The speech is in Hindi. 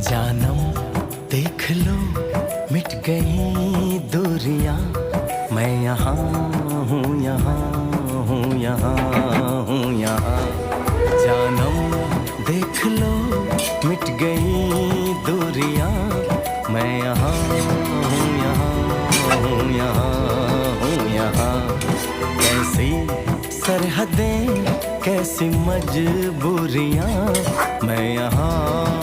जानम देख लो मिट गई दूरियां, मैं यहाँ हूँ, यहाँ हूँ, यहाँ हूँ, यहाँ। जानम देख लो मिट गई दूरियां, मैं यहाँ हूँ, यहाँ हूँ, यहाँ हूँ, यहाँ। कैसी सरहदें कैसी मजबूरियां, मैं यहाँ